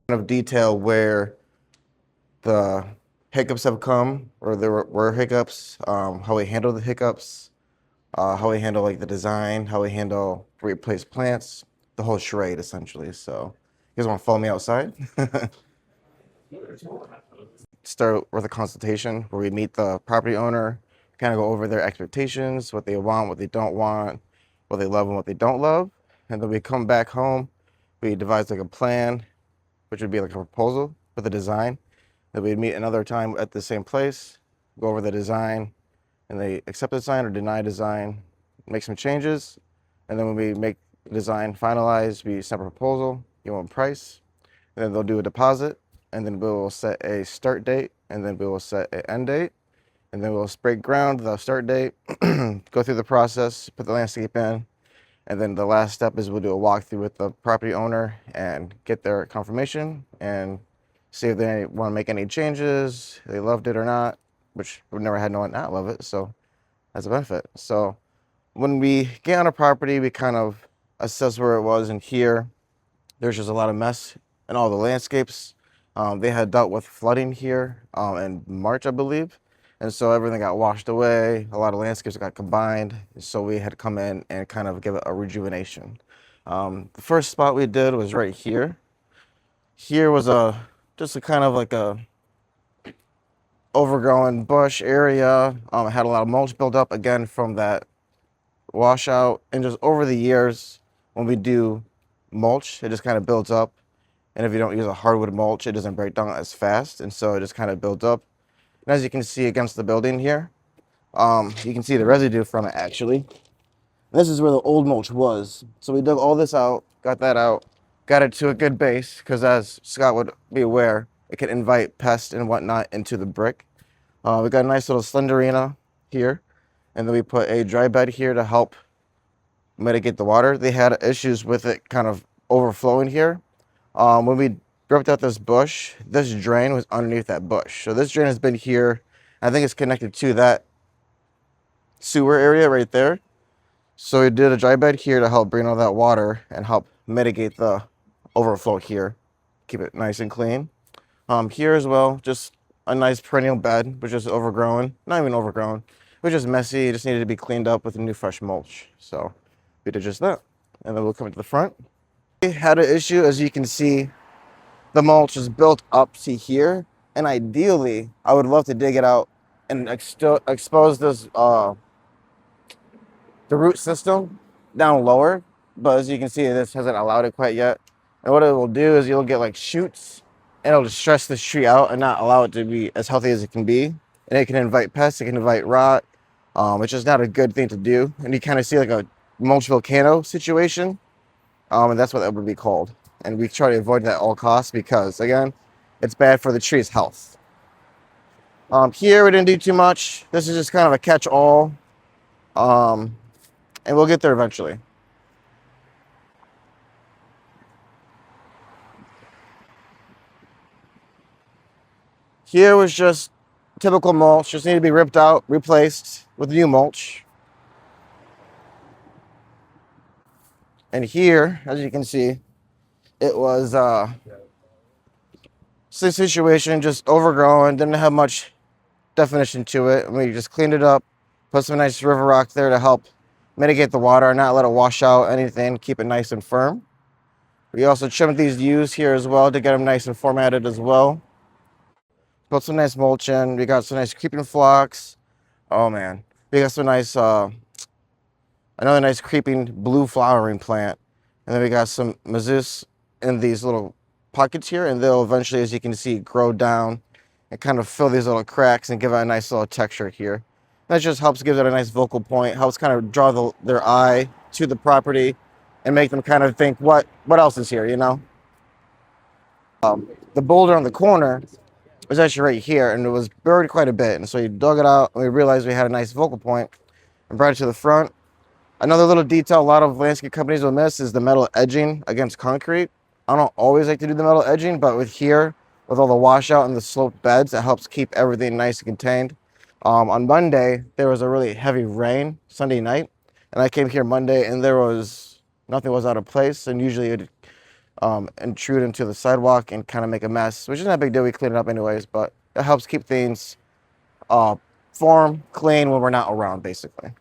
Kind of detail where the hiccups have come, or there were hiccups, how we handle the hiccups, how we handle like the design, how we handle replace plants, the whole charade essentially. So you guys want to follow me outside? Start with a consultation where we meet the property owner, kind of go over their expectations, what they want, what they don't want, what they love and what they don't love. And then we come back home, we devise like a plan, which would be like a proposal for the design. Then we'd meet another time at the same place, go over the design, and they accept the design or deny design, make some changes. And then when we make the design finalized, we send a proposal, give them a price, and then they'll do a deposit, and then we will set a start date, and then we will set an end date, and then we'll break ground, the start date, go through the process, put the landscape in, and then the last step is we'll do a walkthrough with the property owner and get their confirmation and see if they want to make any changes, if they loved it or not, which we've never had no one not love it, so that's a benefit. So when we get on a property, we kind of assess where it was, and here there's just a lot of mess in all the landscapes. They had dealt with flooding here in March, I believe. And so everything got washed away. A lot of landscapes got combined. So we had to come in and kind of give it a rejuvenation. The first spot we did was right here. Here was just a kind of like a overgrown bush area. It had a lot of mulch built up again from that washout. And just over the years, when we do mulch, it just kind of builds up. And if you don't use a hardwood mulch, it doesn't break down as fast. And so it just kind of builds up. And as you can see against the building here, you can see the residue from it actually. This is where the old mulch was. So we dug all this out, got that out, got it to a good base, because as Scott would be aware, it can invite pests and whatnot into the brick. We got a nice little slenderina here, and then we put a dry bed here to help mitigate the water. They had issues with it kind of overflowing here. When we ripped out this bush, this drain was underneath that bush. So this drain has been here. I think it's connected to that sewer area right there. So we did a dry bed here to help bring all that water and help mitigate the overflow here. Keep it nice and clean. Here as well, just a nice perennial bed, which is overgrown. Not even overgrown. It was just messy. It just needed to be cleaned up with a new fresh mulch. So we did just that. And then we'll come to the front. We had an issue, as you can see, the mulch is built up to here, and ideally I would love to dig it out and expose this the root system down lower, but as you can see, this hasn't allowed it quite yet. And what it will do is you'll get like shoots, and it'll just stress this tree out and not allow it to be as healthy as it can be. And it can invite pests, it can invite rot, which is not a good thing to do. And you kind of see like a mulch volcano situation. And that's what that would be called. And we try to avoid that at all costs because, again, it's bad for the tree's health. Here we didn't do too much. This is just kind of a catch-all. And we'll get there eventually. Here was just typical mulch. Just need to be ripped out, replaced with new mulch. And here, as you can see, it was situation just overgrown, didn't have much definition to it. We just cleaned it up, put some nice river rock there to help mitigate the water, not let it wash out anything, keep it nice and firm. We also trimmed these yews here as well to get them nice and formatted as well. Put some nice mulch in. We got some nice creeping phlox. Oh man, we got some nice another nice creeping blue flowering plant. And then we got some mazus in these little pockets here, and they'll eventually, as you can see, grow down and kind of fill these little cracks and give it a nice little texture here. That just helps give it a nice focal point, helps kind of draw their eye to the property and make them kind of think, what else is here, you know? The boulder on the corner was actually right here, and it was buried quite a bit. And so we dug it out, and we realized we had a nice focal point and brought it to the front. Another little detail a lot of landscape companies will miss is the metal edging against concrete. I don't always like to do the metal edging, but with here, with all the washout and the sloped beds, it helps keep everything nice and contained. On Monday, there was a really heavy rain, Sunday night, and I came here Monday, and nothing was out of place, and usually it intrude into the sidewalk and kind of make a mess, which isn't a big deal. We clean it up anyways, but it helps keep things form, clean when we're not around, basically.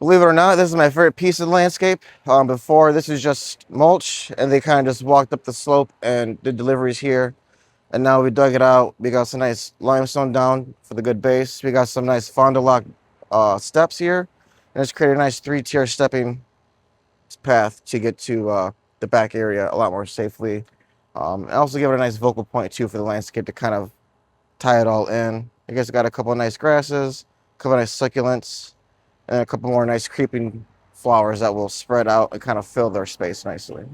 Believe it or not, this is my favorite piece of the landscape. Before, this is just mulch, and they kind of just walked up the slope and did deliveries here. And now we dug it out. We got some nice limestone down for the good base. We got some nice Fond du Lac steps here. And it's created a nice 3-tier stepping path to get to the back area a lot more safely. And also give it a nice vocal point too for the landscape to kind of tie it all in. I guess got a couple of nice grasses, a couple of nice succulents, and a couple more nice creeping flowers that will spread out and kind of fill their space nicely.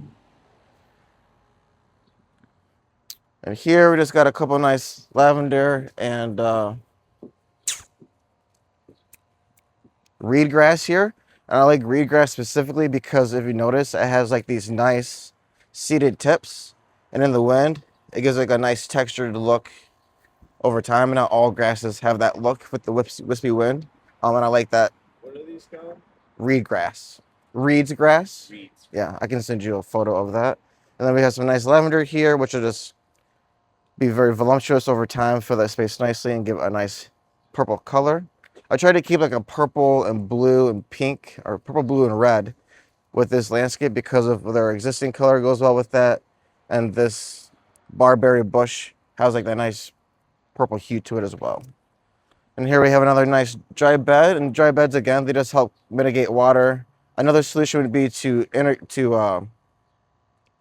And here we just got a couple of nice lavender and reed grass here. And I like reed grass specifically because if you notice, it has like these nice seated tips, and in the wind, it gives like a nice textured look over time. And not all grasses have that look with the wispy wind. And I like that. What are these called? Reed grass. Reed's grass. Reeds. Yeah, I can send you a photo of that. And then we have some nice lavender here, which will just be very voluptuous over time, fill that space nicely, and give a nice purple color. I try to keep like a purple and blue and pink, or purple, blue, and red with this landscape because of their existing color goes well with that. And this barberry bush has like that nice purple hue to it as well. And here we have another nice dry bed. And dry beds, again, they just help mitigate water. Another solution would be to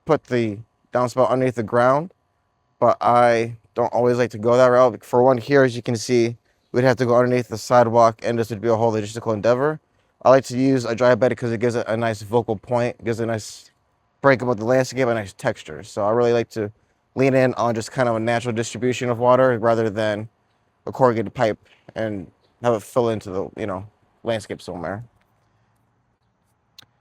put the downspout underneath the ground, but I don't always like to go that route. For one, here, as you can see, we'd have to go underneath the sidewalk, and this would be a whole logistical endeavor. I like to use a dry bed because it gives it a nice vocal point, it gives it a nice break up with the landscape, a nice texture. So I really like to lean in on just kind of a natural distribution of water rather than a corrugated pipe and have it fill into the landscape somewhere.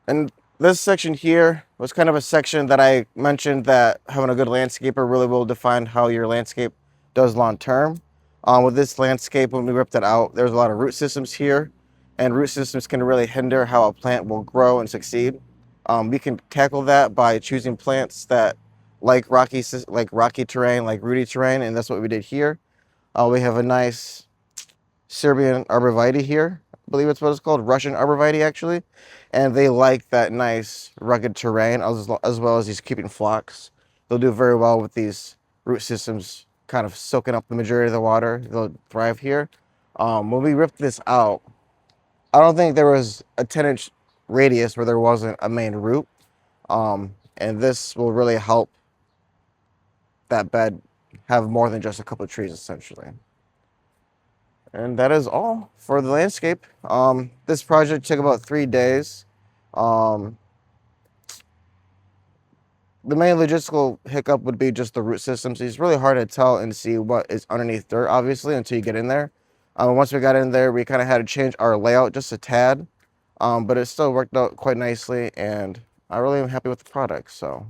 And this section here was kind of a section that I mentioned that having a good landscaper really will define how your landscape does long term. With this landscape, when we ripped it out, there's a lot of root systems here, and root systems can really hinder how a plant will grow and succeed. We can tackle that by choosing plants that like rocky terrain, like rooty terrain, and that's what we did here. We have a nice Serbian arborvitae here. I believe it's what it's called, Russian arborvitae actually, and they like that nice rugged terrain as well as these creeping phlox. They'll do very well with these root systems kind of soaking up the majority of the water. They'll thrive here. When we ripped this out, I don't think there was a 10-inch radius where there wasn't a main root, and this will really help that bed have more than just a couple of trees essentially. And that is all for the landscape. This project took about 3 days. The main logistical hiccup would be just the root systems. It's really hard to tell and see what is underneath dirt, obviously, until you get in there. Once we got in there, we kind of had to change our layout just a tad, but it still worked out quite nicely, and I really am happy with the product. So